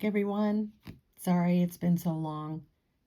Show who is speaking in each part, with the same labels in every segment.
Speaker 1: back, everyone. Sorry it's been so long.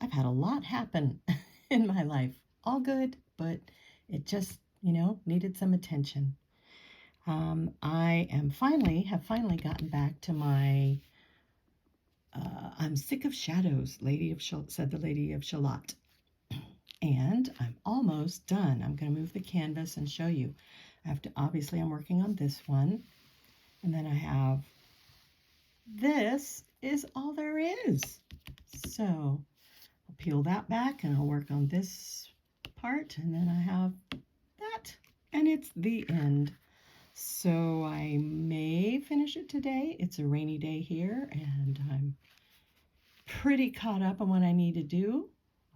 Speaker 1: I've had a lot happen in my life. All good, but it just, needed some attention. I have finally gotten back to my I'm sick of shadows, said the Lady of Shalott. And I'm almost done. I'm going to move the canvas and show you. Obviously, I'm working on this one. And then I have this is all there is. So I'll peel that back and I'll work on this part, and then I have that, and it's the end. So I may finish it today. It's a rainy day here, and I'm pretty caught up on what I need to do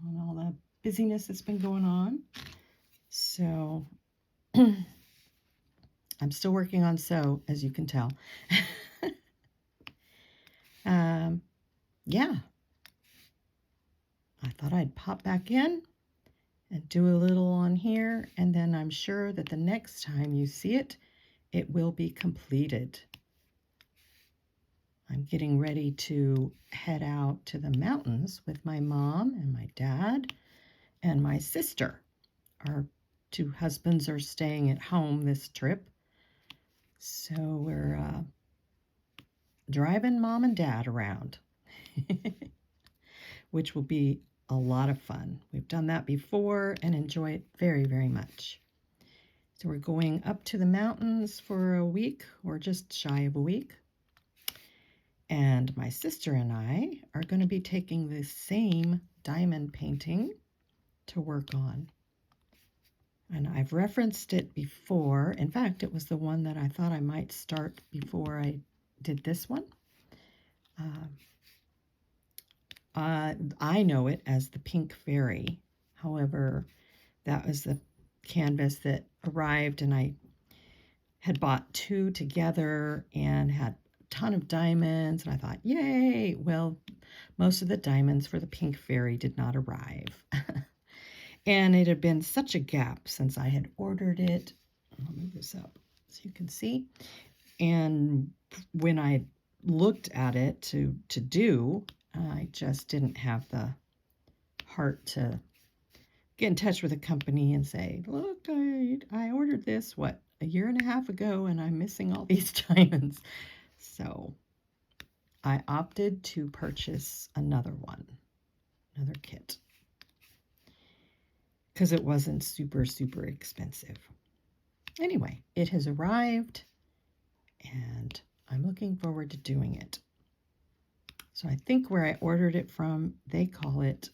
Speaker 1: on all the busyness that's been going on. So I'm still working on sew, as you can tell. Yeah, I thought I'd pop back in and do a little on here, and then I'm sure that the next time you see it, it will be completed. I'm getting ready to head out to the mountains with my mom and my dad and my sister. Our two husbands are staying at home this trip, so we're driving mom and dad around, which will be a lot of fun. We've done that before and enjoy it very, very much. So we're going up to the mountains for a week, or just shy of a week. And my sister and I are going to be taking the same diamond painting to work on. And I've referenced it before. In fact, it was the one that I thought I might start before I did this one. I know it as the Pink Fairy. However, that was the canvas that arrived, and I had bought two together and had a ton of diamonds, and I thought, yay! Well, most of the diamonds for the Pink Fairy did not arrive. And it had been such a gap since I had ordered it. I'll move this up so you can see. And when I looked at it to do, I just didn't have the heart to get in touch with the company and say, look, I ordered this, a year and a half ago, and I'm missing all these diamonds. So I opted to purchase another kit, because it wasn't super, super expensive. Anyway, it has arrived, and I'm looking forward to doing it. So I think where I ordered it from, they call it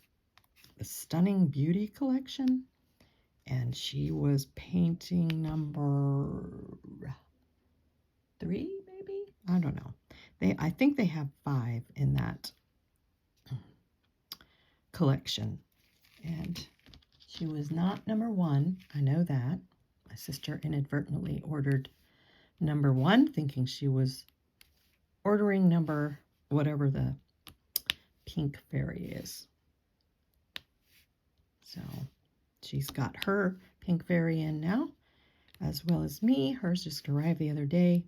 Speaker 1: the Stunning Beauty Collection, and she was painting number 3, maybe? I don't know. I think they have 5 in that collection, and she was not number 1. I know that. My sister inadvertently ordered number 1, thinking she was ordering number whatever the Pink Fairy is. So she's got her Pink Fairy in now, as well as me. Hers just arrived the other day.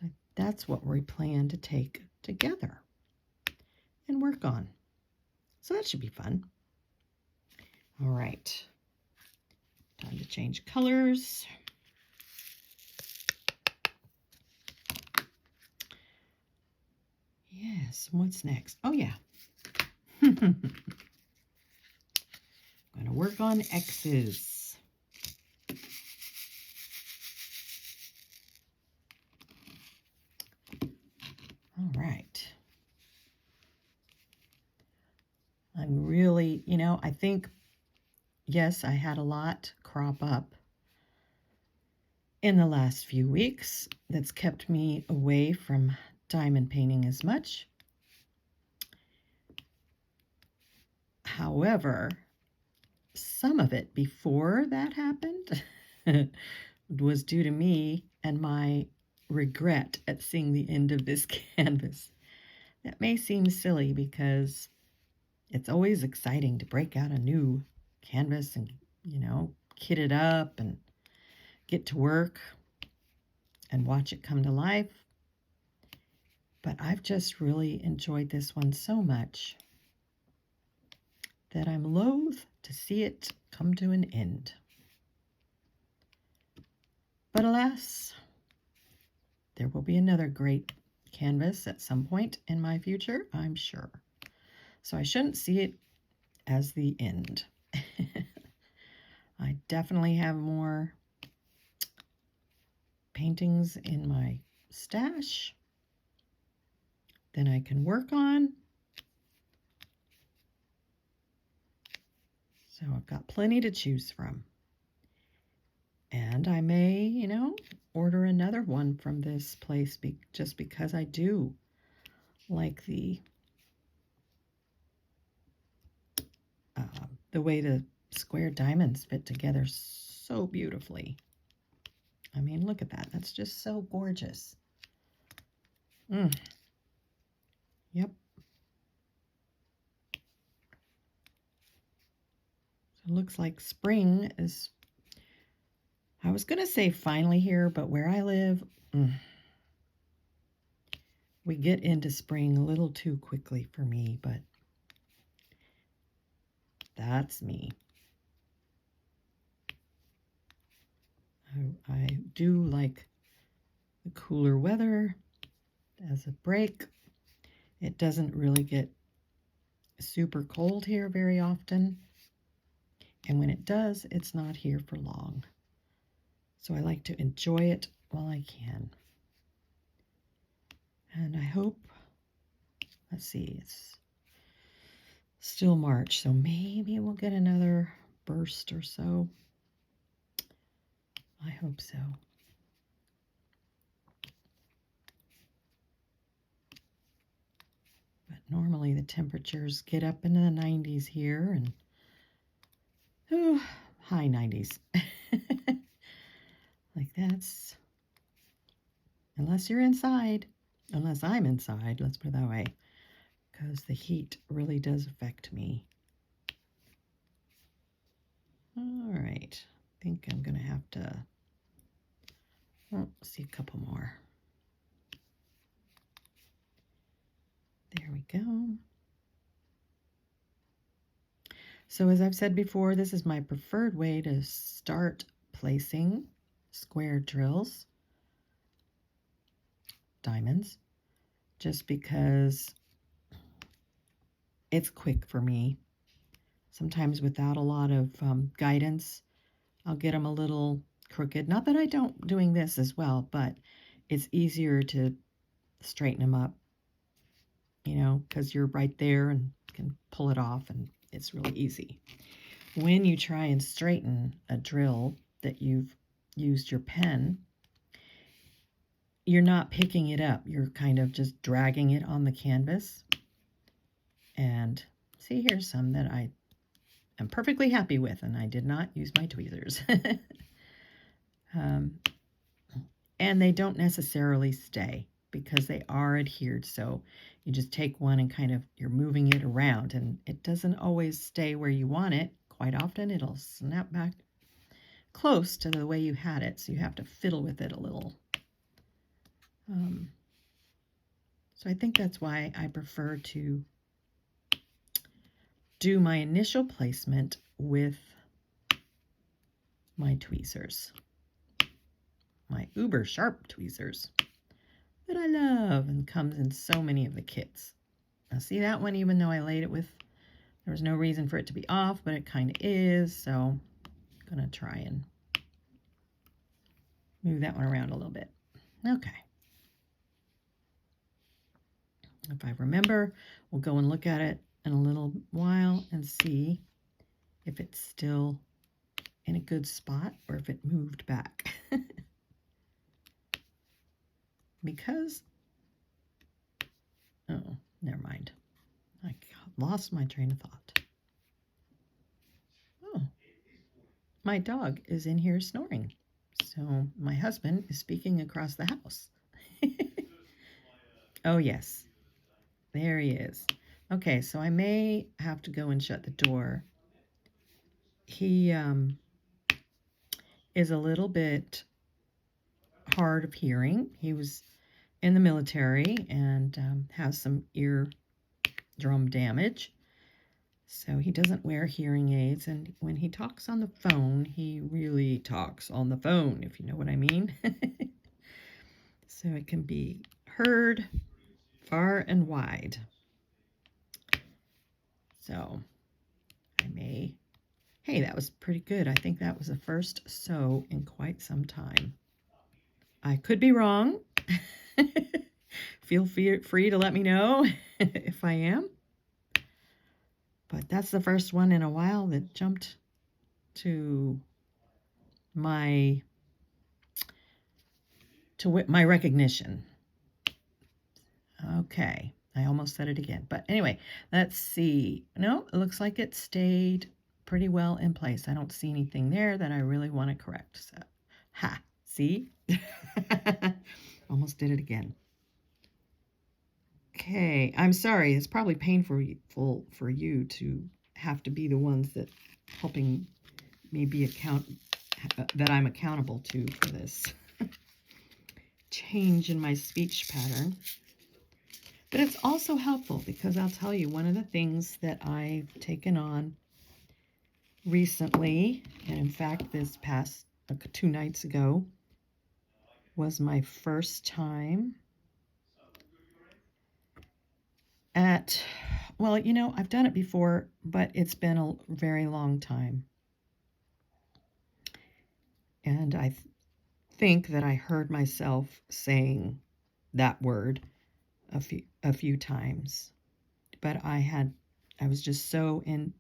Speaker 1: So that's what we plan to take together and work on. So that should be fun. All right. Time to change colors. Yes, what's next? Oh, yeah. I'm going to work on X's. All right. I'm really, I think, yes, I had a lot crop up in the last few weeks that's kept me away from diamond painting as much. However, some of it before that happened was due to me and my regret at seeing the end of this canvas. That may seem silly, because it's always exciting to break out a new canvas and, kit it up and get to work and watch it come to life. But I've just really enjoyed this one so much that I'm loath to see it come to an end. But alas, there will be another great canvas at some point in my future, I'm sure. So I shouldn't see it as the end. I definitely have more paintings in my stash than I can work on. So I've got plenty to choose from. And I may, order another one from this place just because I do like the way the square diamonds fit together so beautifully. I mean, look at that. That's just so gorgeous. Yep. So it looks like spring is, I was going to say finally here, but where I live, we get into spring a little too quickly for me, but that's me. I do like the cooler weather as a break. It doesn't really get super cold here very often. And when it does, it's not here for long. So I like to enjoy it while I can. And I hope, let's see, it's still March, so maybe we'll get another burst or so. I hope so. But normally the temperatures get up into the 90s here and high 90s. Like that's, unless you're inside, unless I'm inside, let's put it that way, because the heat really does affect me. All right, I think I'm going to have to, see a couple more. There we go. So as I've said before, this is my preferred way to start placing square drills, diamonds, just because it's quick for me. Sometimes without a lot of guidance, I'll get them a little crooked. Not that I don't doing this as well, but it's easier to straighten them up, because you're right there and can pull it off, and it's really easy. When you try and straighten a drill that you've used your pen, you're not picking it up. You're kind of just dragging it on the canvas. And see, here's some that I am perfectly happy with, and I did not use my tweezers. And they don't necessarily stay because they are adhered. So you just take one and kind of, you're moving it around, and it doesn't always stay where you want it. Quite often it'll snap back close to the way you had it. So you have to fiddle with it a little. So I think that's why I prefer to do my initial placement with my tweezers, my uber sharp tweezers that I love and comes in so many of the kits. Now see that one, even though I laid it with, there was no reason for it to be off, but it kind of is, so I'm gonna try and move that one around a little bit. Okay. If I remember, we'll go and look at it in a little while and see if it's still in a good spot or if it moved back. Because, oh, never mind. I lost my train of thought. Oh, my dog is in here snoring. So my husband is speaking across the house. Oh, yes. There he is. Okay, so I may have to go and shut the door. He is a little bit hard of hearing. He was in the military and has some eardrum damage. So he doesn't wear hearing aids, and when he talks on the phone, he really talks on the phone, if you know what I mean. So it can be heard far and wide. So I may, hey, that was pretty good. I think that was the first so in quite some time. I could be wrong. Feel free to let me know if I am. But that's the first one in a while that jumped to my recognition. Okay, I almost said it again. But anyway, let's see. No, it looks like it stayed pretty well in place. I don't see anything there that I really want to correct. So, see? Almost did it again. Okay, I'm sorry. It's probably painful for you to have to be the ones that helping me be that I'm accountable to for this change in my speech pattern. But it's also helpful because I'll tell you, one of the things that I've taken on recently, and in fact this past 2 nights ago, was my first time at, well, you know, I've done it before, but it's been a very long time. And I think that I heard myself saying that word a few times. But I was just so in,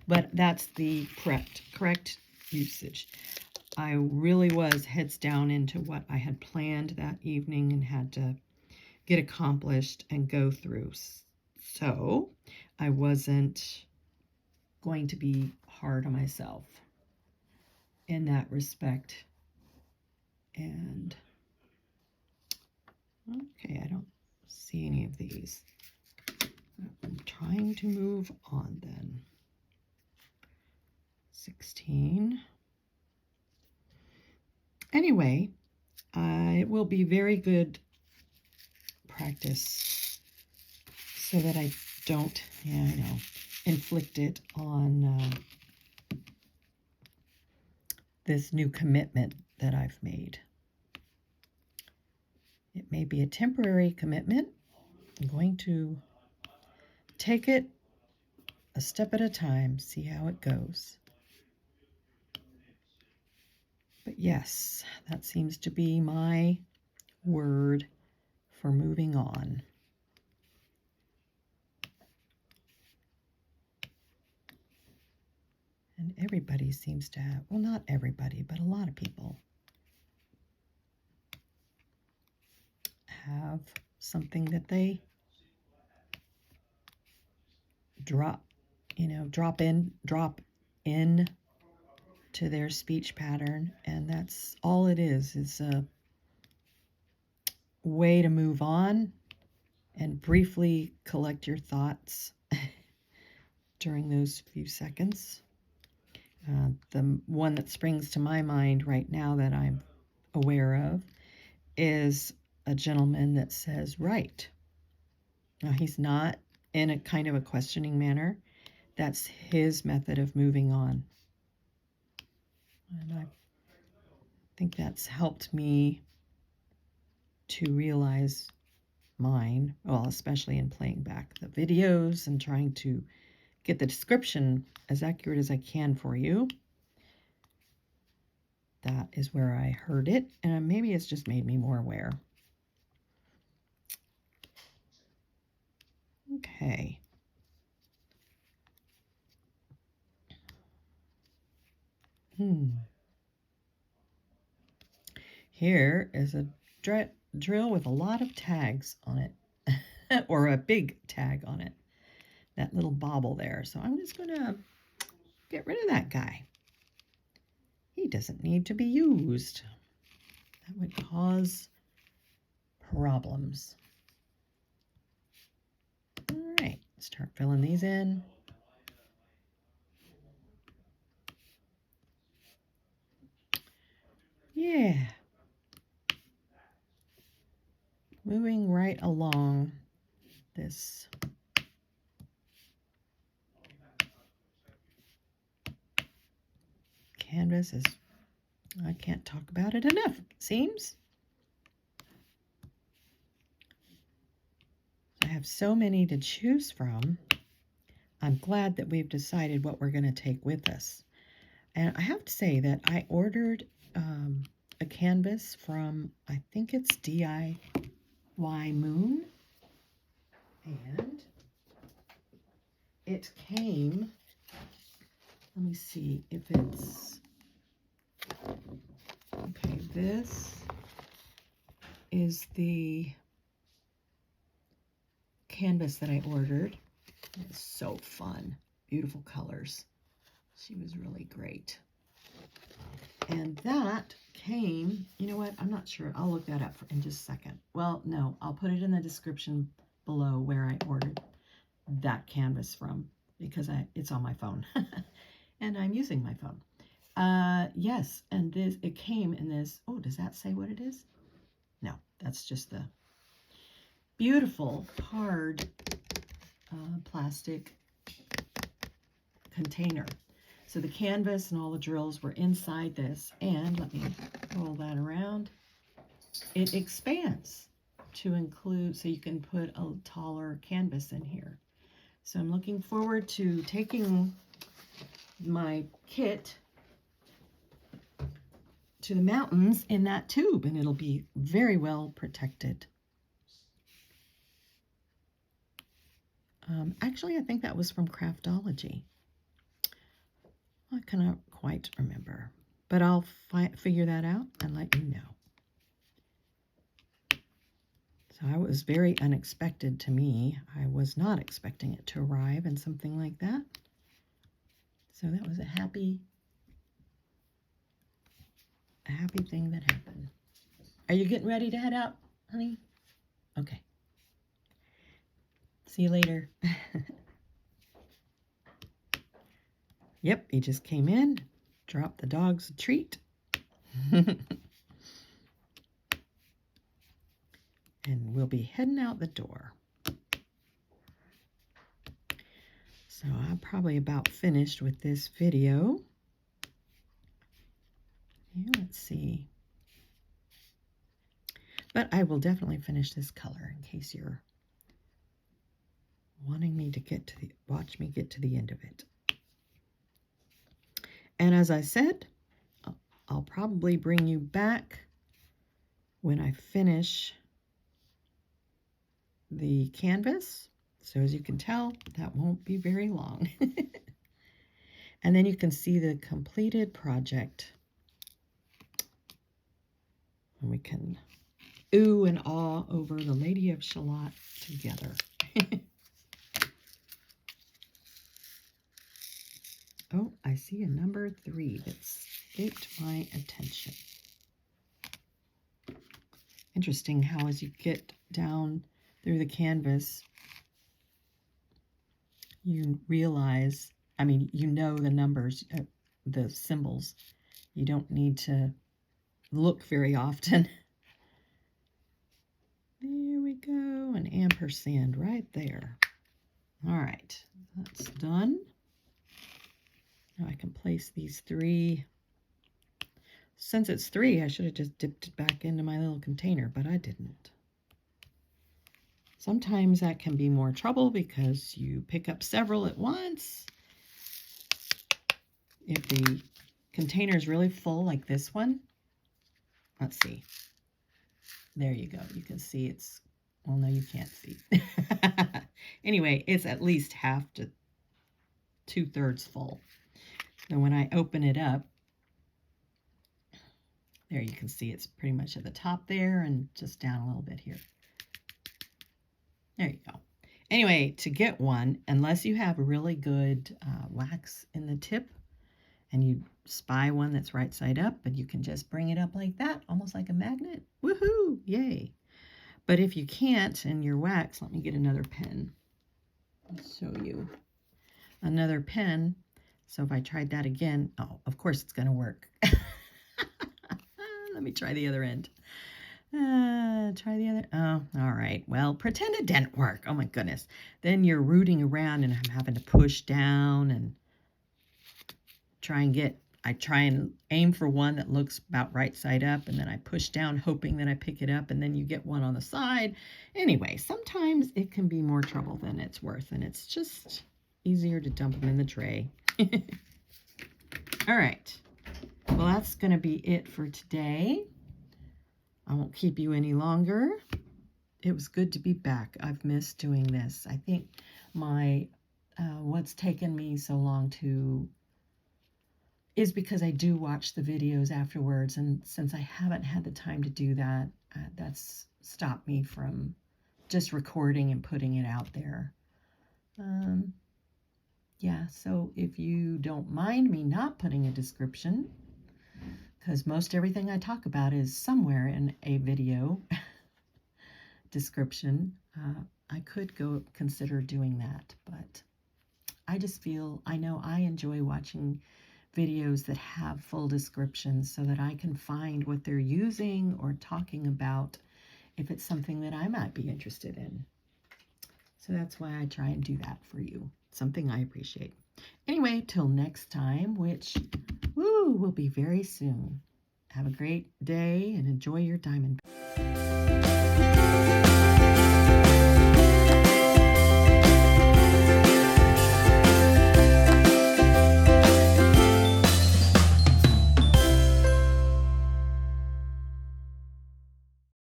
Speaker 1: but that's the correct usage. I really was heads down into what I had planned that evening and had to get accomplished and go through. So I wasn't going to be hard on myself in that respect. And okay, I don't see any of these. I'm trying to move on then. 16. Anyway, it will be very good practice so that I don't, inflict it on this new commitment that I've made. It may be a temporary commitment. I'm going to take it a step at a time, see how it goes. But yes, that seems to be my word for moving on. And everybody seems to have, well, not everybody, but a lot of people have something that they drop in to their speech pattern, and that's all it is a way to move on and briefly collect your thoughts during those few seconds. The one that springs to my mind right now that I'm aware of is a gentleman that says right. Now, he's not in a kind of a questioning manner. That's his method of moving on. And I think that's helped me to realize mine, well, especially in playing back the videos and trying to get the description as accurate as I can for you. That is where I heard it, and maybe it's just made me more aware. Okay. Here is a drill with a lot of tags on it, or a big tag on it, that little bobble there. So I'm just going to get rid of that guy. He doesn't need to be used. That would cause problems. All right, start filling these in. Yeah. Move right along this canvas. I can't talk about it enough, it seems. I have so many to choose from. I'm glad that we've decided what we're going to take with us. And I have to say that I ordered a canvas from, I think it's DIY Moon. And it came, let me see if it's, okay, this is the canvas that I ordered. It's so fun. Beautiful colors. She was really great. And that came, you know what, I'm not sure. I'll look that up in just a second. Well, no, I'll put it in the description below where I ordered that canvas from, because it's on my phone. And I'm using my phone. Yes, and it came in this, oh, does that say what it is? No, that's just the beautiful hard plastic container. So the canvas and all the drills were inside this, and let me roll that around. It expands to include, so you can put a taller canvas in here. So I'm looking forward to taking my kit to the mountains in that tube, and it'll be very well protected. Actually, I think that was from Craftology. I cannot quite remember, but I'll figure that out and let you know. So it was very unexpected to me. I was not expecting it to arrive in something like that. So that was a happy thing that happened. Are you getting ready to head out, honey? Okay. See you later. Yep, he just came in, dropped the dogs a treat. And we'll be heading out the door. So I'm probably about finished with this video. Yeah, let's see. But I will definitely finish this color in case you're wanting me to watch me get to the end of it. And as I said, I'll probably bring you back when I finish the canvas. So as you can tell, that won't be very long. And then you can see the completed project. And we can ooh and awe over the Lady of Shalott together. Oh, I see a number 3 that escaped my attention. Interesting how as you get down through the canvas, you realize, I mean, you know the numbers, the symbols. You don't need to look very often. There we go, an ampersand right there. All right, that's done. Now I can place these 3. Since it's 3, I should have just dipped it back into my little container, but I didn't. Sometimes that can be more trouble because you pick up several at once. If the container is really full like this one, let's see. There you go. You can see it's, well, no, you can't see. Anyway, it's at least half to 2/3 full. Now when I open it up, there you can see it's pretty much at the top there and just down a little bit here. There you go. Anyway, to get one, unless you have really good wax in the tip and you spy one that's right side up, and you can just bring it up like that, almost like a magnet. Woohoo! Yay! But if you can't and your wax, let me get another pen. I'll show you another pen. So if I tried that again, oh, of course it's going to work. Let me try the other end. Try the other. Oh, all right. Well, pretend it didn't work. Oh my goodness. Then you're rooting around and I'm having to push down and I try and aim for one that looks about right side up, and then I push down hoping that I pick it up, and then you get one on the side. Anyway, sometimes it can be more trouble than it's worth, and it's just easier to dump them in the tray. All right. Well, that's going to be it for today. I won't keep you any longer. It was good to be back. I've missed doing this. I think my what's taken me so long to is because I do watch the videos afterwards, and since I haven't had the time to do that, that's stopped me from just recording and putting it out there. Yeah, so if you don't mind me not putting a description, because most everything I talk about is somewhere in a video description, I could consider doing that, but I know I enjoy watching videos that have full descriptions so that I can find what they're using or talking about if it's something that I might be interested in. So that's why I try and do that for you. Something I appreciate. Anyway, till next time, which will be very soon. Have a great day and enjoy your diamond.